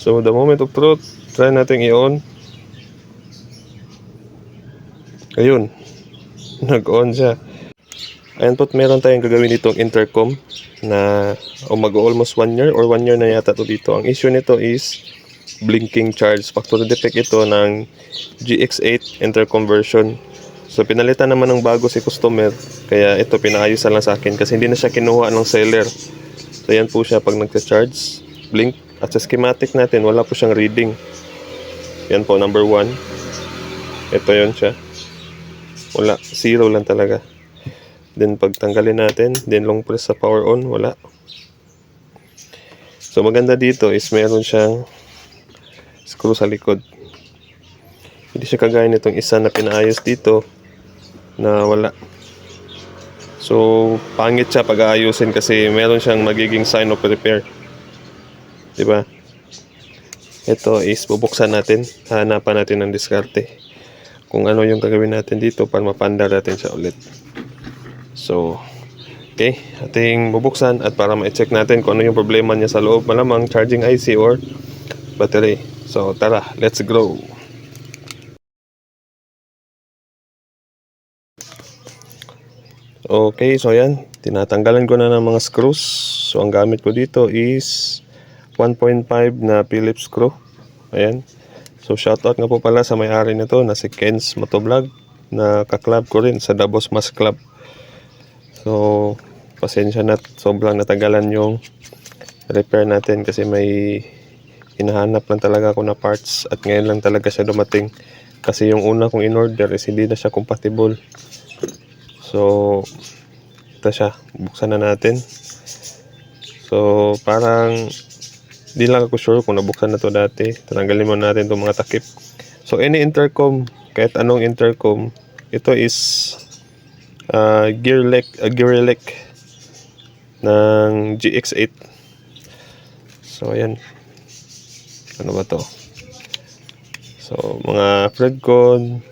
So the moment of truth, try natin i-on. Ayun, nag-on siya. Ayan po't meron tayong gagawin ditong intercom na mag-almost 1 year or 1 year na yata to dito. Ang issue nito is blinking charge. Factory defect ito ng GX8 intercom version. So pinalitan naman ng bago si customer, kaya ito pinaayusan lang sa akin kasi hindi na siya kinuha ng seller. So yan po siya pag nagcha-charge, blink. At sa schematic natin, wala po siyang reading. Yan po, number 1. Ito yun siya. Wala, 0 lang talaga. Then pag tanggalin natin, then long press sa power on, wala. So maganda dito is meron siyang screw sa likod. Hindi siya kagaya nitong isa na pinaayos dito na wala. So pangit siya pag aayusin kasi meron siyang magiging sign of repair. Diba? Ito is bubuksan natin. Hanapan natin ng diskarte kung ano yung gagawin natin dito para mapanda natin siya ulit. So okay, ating bubuksan at para ma-check natin kung ano yung problema niya sa loob. Malamang charging IC or battery. So tara, let's go. Okay, so ayan, tinatanggalan ko na ng mga screws. So ang gamit ko dito is 1.5 na Phillips screw. Ayan. So shoutout nga po pala sa may-ari nito na si Ken's Motovlog, na kaklab ko rin sa Davos Mas Club. So pasensya na, sobrang natagalan yung repair natin kasi may hinahanap lang talaga ako na parts at ngayon lang talaga siya dumating. Kasi yung una kong in-order is hindi na siya compatible. So ito siya, buksan na natin. So parang di lang ako sure kung nabuksan na to dati. Tanggalin mo natin itong mga takip. So any intercom, kahit anong intercom, ito is gear elec ng GX8. So ayan, ano ba to? So mga Fredcon,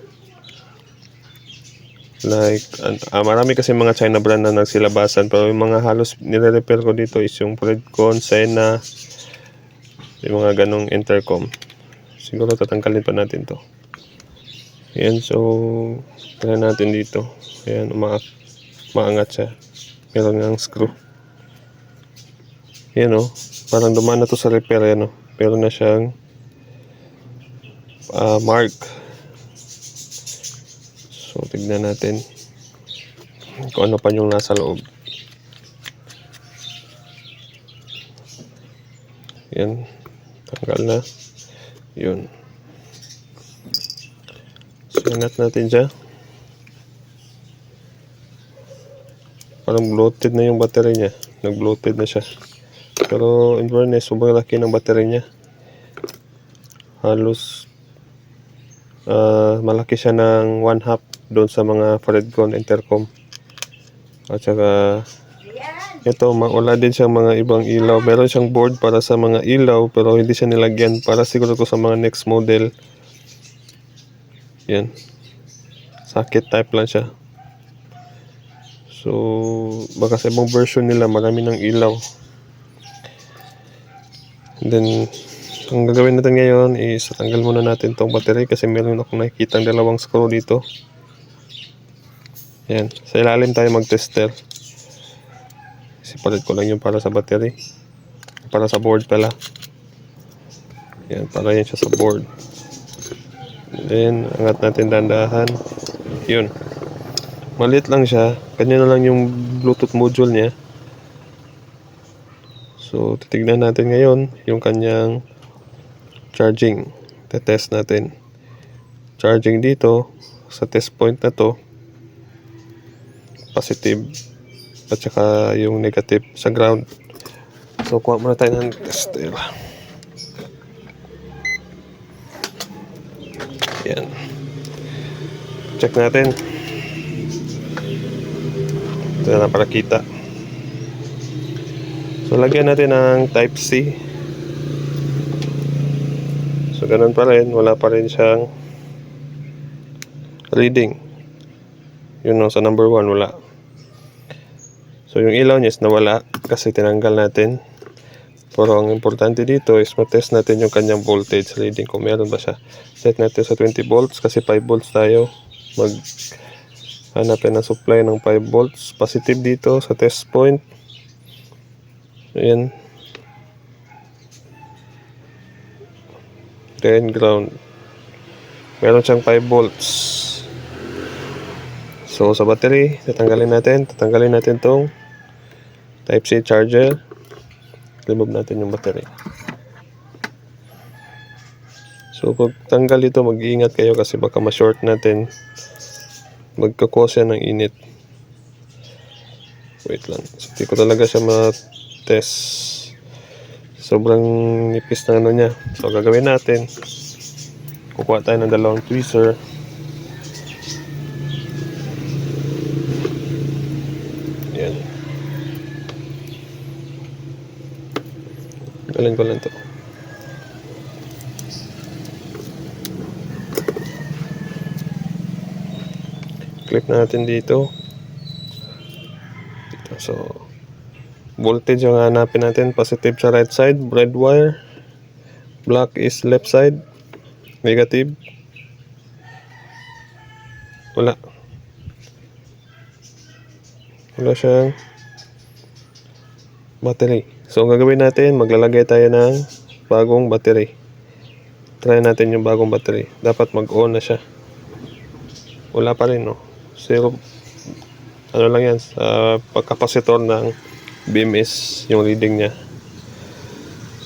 like marami kasi mga China brand na nagsilabasan, pero yung mga halos nire-repair ko dito is yung Fredcon, Sena, yung mga ganong intercom. Siguro tatanggalin pa natin to. Ayan, so try natin dito. Ayan, maangat siya. Meron ng screw. Ayan o, parang dumaan na to sa repair. Ayan o, pero na siyang mark. So tignan natin kung ano pa yung nasa loob. Ayan, tanggal na. Yun. Sinat natin siya. Parang bloated na yung battery niya. Nag-bloated na siya. Pero in fairness, sobrang laki ng battery niya. Halos malaki siya ng 1/2 doon sa mga Fredcon intercom. At saka ito, wala din siyang mga ibang ilaw. Meron siyang board para sa mga ilaw pero hindi siya nilagyan para siguro ko sa mga next model. Yan. Socket type lang siya. So baka sa ibang version nila marami ng ilaw. Then ang gagawin natin ngayon is tanggal muna natin tong battery kasi meron akong nakikita dalawang screw dito. Yan. Sa ilalim tayo mag-tester. Sipalit ko lang yung para sa battery. Para sa board pala. Yan. Para yan siya sa board. Then angat natin dandahan. Yun. Maliit lang siya. Kanya na lang yung Bluetooth module niya. So titignan natin ngayon yung kanyang charging. Tetest natin. Charging dito sa test point na to, positive at saka yung negative sa ground. So kuha muna tayo ng tester. Yan. Check natin. Ito na para kita. So lagyan natin ng type C. So ganun pa rin, wala pa rin siyang reading. Yun no, sa number 1 wala. So yung ilaw niya is nawala kasi tinanggal natin. Pero ang importante dito is matest natin yung kanyang voltage reading kung meron ba siya. Set natin sa 20 volts kasi 5 volts tayo. Hanapin ng supply ng 5 volts. Positive dito sa test point. Ayan. Then ground. Meron siyang 5 volts. So sa battery, tatanggalin natin tong Type C charger. Remove natin yung battery. So pag tanggal ito, mag-iingat kayo kasi baka ma-short natin. Magkakos yan ng init. Wait lang. So, hindi ko talaga siya ma-test. Sobrang nipis na ano niya. So gagawin natin, kukuha tayo ng dalawang tweezer. Yan. Galing ko lang to. Clip natin dito. So voltage yung hanapin natin. Positive sa right side, red wire. Black is left side. Negative. Wala siyang battery. So ang gagawin natin, maglalagay tayo ng bagong battery. Try natin yung bagong battery. Dapat mag-on na siya. Wala pa rin, no? Zero. Ano lang yan, sa pagkapasitor ng BMS yung reading niya.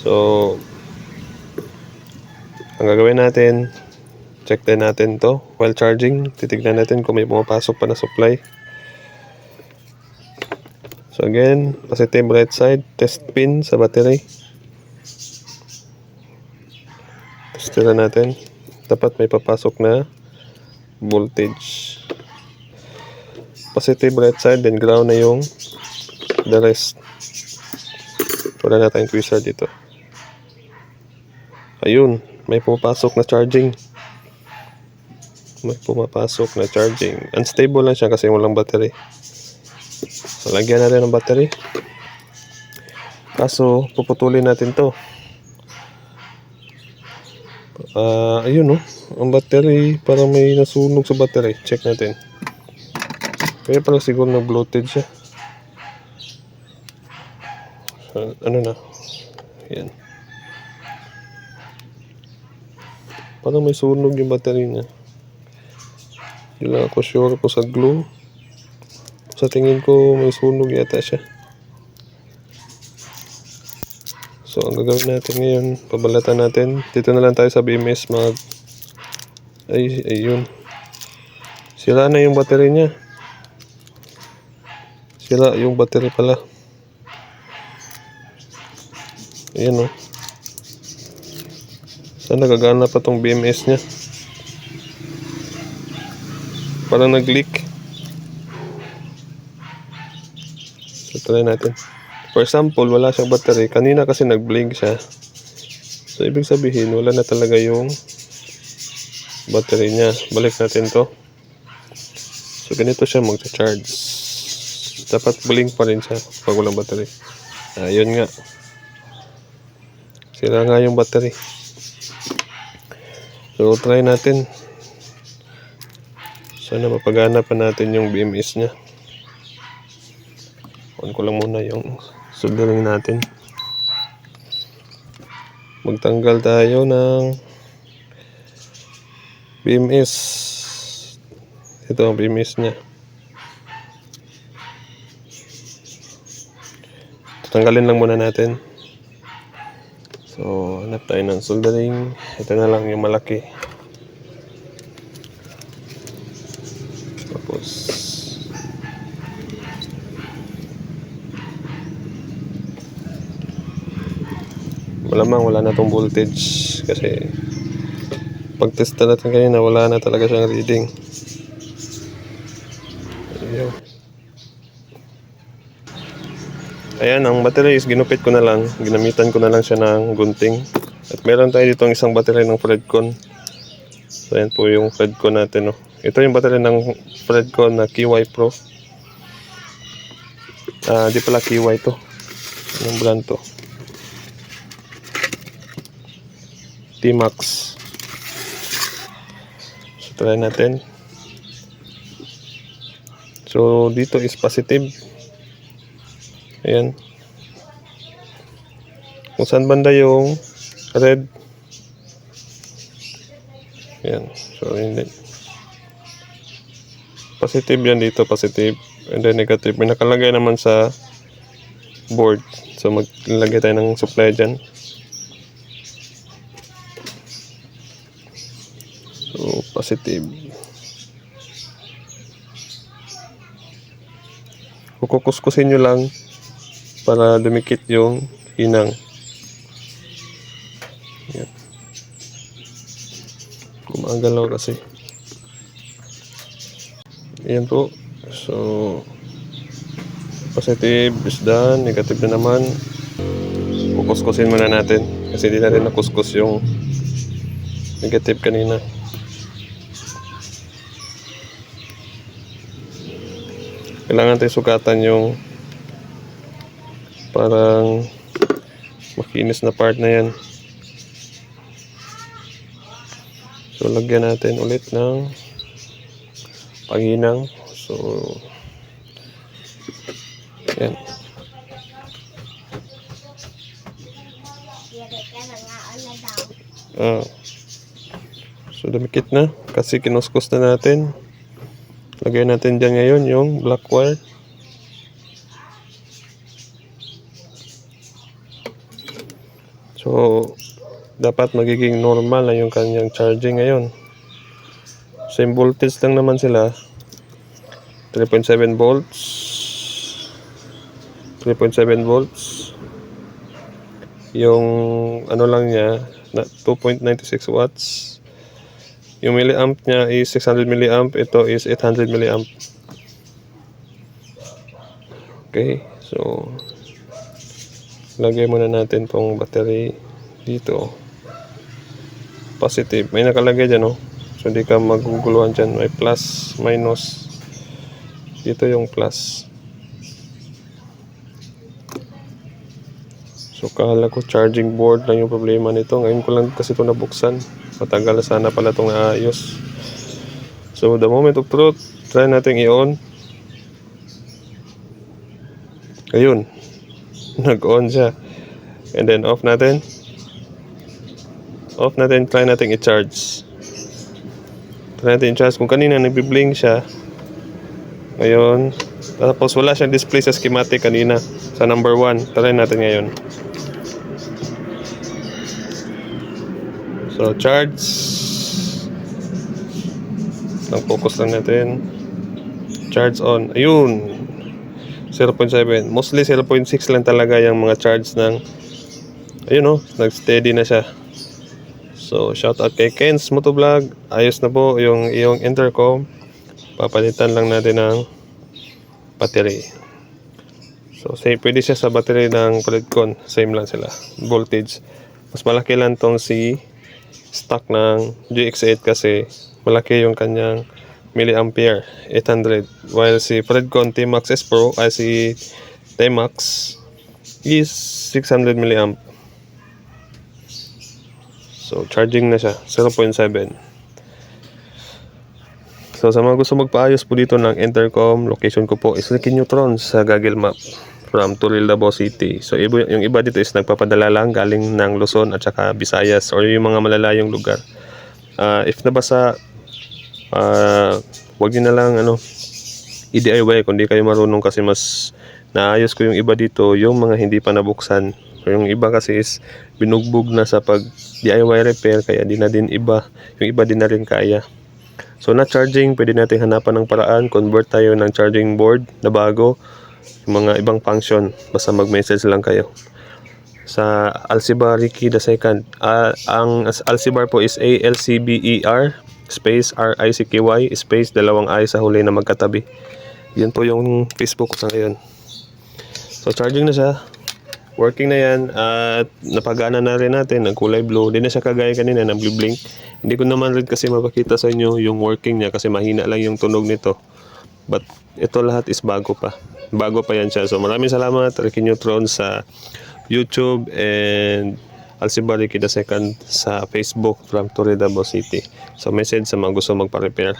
So ang gagawin natin, check din natin to while charging. Titignan natin kung may pumapasok pa na supply. So again, positive right side, test pin sa battery. Testera natin. Dapat may papasok na voltage. Positive right side, then ground na yung the rest. Wala na tayong tweezer dito. Ayun, may pumapasok na charging. Unstable lang siya kasi walang battery. So lagyan na rin ng battery. Kaso puputulin natin to. Ayun, no? Ang battery, parang may nasunog sa battery. Check natin. Kaya parang siguro na-bloated siya. So, ano na? Yan. Parang may sunog yung battery niya. Hindi lang ako sure po sa glue. Sa tingin ko may sunog yata siya. So ang gagawin natin ngayon, pabalatan natin. Dito na lang tayo sa BMS ayun. Sira na yung battery niya. Sira yung battery pala. Ayan, oh. Saan nagagana pa tong BMS niya? Parang nag-leak. So try natin. For example, wala siyang battery. Kanina kasi nag-blink siya. So ibig sabihin, wala na talaga yung battery niya. Balik natin to. So ganito siya mag-charge. Dapat blink pa rin siya pag walang battery. Ayun nga. Sira nga yung battery. So try natin. Sana mapagana pa natin yung BMS niya. On ko lang muna yung soldering natin. Magtanggal tayo ng BMS. Ito ang BMS niya. Tatanggalin lang muna natin. So hanap tayo ng soldering. Ito na lang yung malaki. Tapos malamang wala na tong voltage kasi pag testa natin kanina wala na talaga siyang reading. Ayan, ang battery is ginupit ko na lang. Ginamitan ko na lang siya ng gunting. At meron tayo dito isang battery ng Fredcon. So ayan po yung Fredcon natin, no. Ito yung battery ng Fredcon na KY Pro. Di pala KY to. Anong brand to? T-Max. So try natin. So dito is positive. Ayan. Kung saan banda yung red. Ayan. So hindi. Positive yan dito, positive. And then negative. May nakalagay naman sa board. So maglagay tayo ng supply dyan. So positive. Kukuskusin nyo lang para dumikit yung inang. Yan. Gumagalaw kasi. Ayan po. So positive is done. Negative na naman. Kukuskusin muna natin kasi di natin nakuskus yung negative kanina. Kailangan tayo sugatan yung parang makinis na part na yan. So lagyan natin ulit ng panghinang. So yan. So dumikit na kasi kinuskus na natin. Lagay natin dyan ngayon yung black wire. So dapat magiging normal na yung kanyang charging ngayon. Same voltage lang naman sila. 3.7 volts. 3.7 volts. Yung ano lang niya, 2.96 watts. Yung milliamp niya is 600 milliamp. Ito is 800 milliamp. Okay. So, lagay muna natin tong battery dito. Positive. May nakalagay dyan, no? So, hindi ka maguguluhan dyan. May plus, minus. Dito yung plus. So, kala ko charging board lang yung problema nito. Ngayon ko lang kasi ito nabuksan. Matagal na sana pala itong naayos. So, the moment of truth, try natin i-on. Ayun. Nag-on siya. And then, off natin. Off natin. Try natin i-charge. Try natin i-charge. Kung kanina nagbi-blink siya. Ngayon. Tapos, wala siyang display sa schematic kanina. Sa number 1. Try natin ngayon. So, charge. Focus lang natin. Charge on. Ayun. 0.7. Mostly 0.6 lang talaga yung mga charge ng ayun o. Nag-steady na siya. So, shout out kay Ken's Motovlog. Ayos na po yung iyong intercom. Papalitan lang natin ng battery. So, pwede siya sa battery ng Predcon. Same lang sila. Voltage. Mas malaki lang tong si stock ng GX8 kasi malaki yung kanyang milliampere 800, while si Predcon T-Max S Pro ay si T-Max is 600 milliamp. So charging na siya 0.7. So sa mga gusto magpaayos po dito ng intercom, location ko po is Ricky Neutron sa Google Map from Turil, Davao City. So yung iba dito is nagpapadala lang galing ng Luzon at saka Visayas or yung mga malalayong lugar. If nabasa, wag niyo na lang i-DIY kung di kayo marunong kasi mas naayos ko yung iba dito, yung mga hindi pa nabuksan. So, yung iba kasi is binugbog na sa pag DIY repair kaya di na din iba, yung iba din na rin kaya. So na charging, pwede natin hanapan ng paraan, convert tayo ng charging board na bago. Yung mga ibang function, basta mag-message lang kayo sa Alcibar Ricky the second. Ang Alcibar po is ALCBER space RICKY space dalawang I sa huli na magkatabi. Yan po yung Facebook ko sa ngayon. So charging na siya, working na yan, at napagana na rin natin, nagkulay blue. Hindi na siya kagaya kanina na blink. Hindi ko naman rin kasi mapakita sa inyo yung working niya kasi mahina lang yung tunog nito. But ito lahat is bago pa. Bago pa yan siya. So maraming salamat Ricky Neutron sa YouTube and Alcibariki II sa Facebook from Torre Davao City. So message sa mga gusto magpa-repair.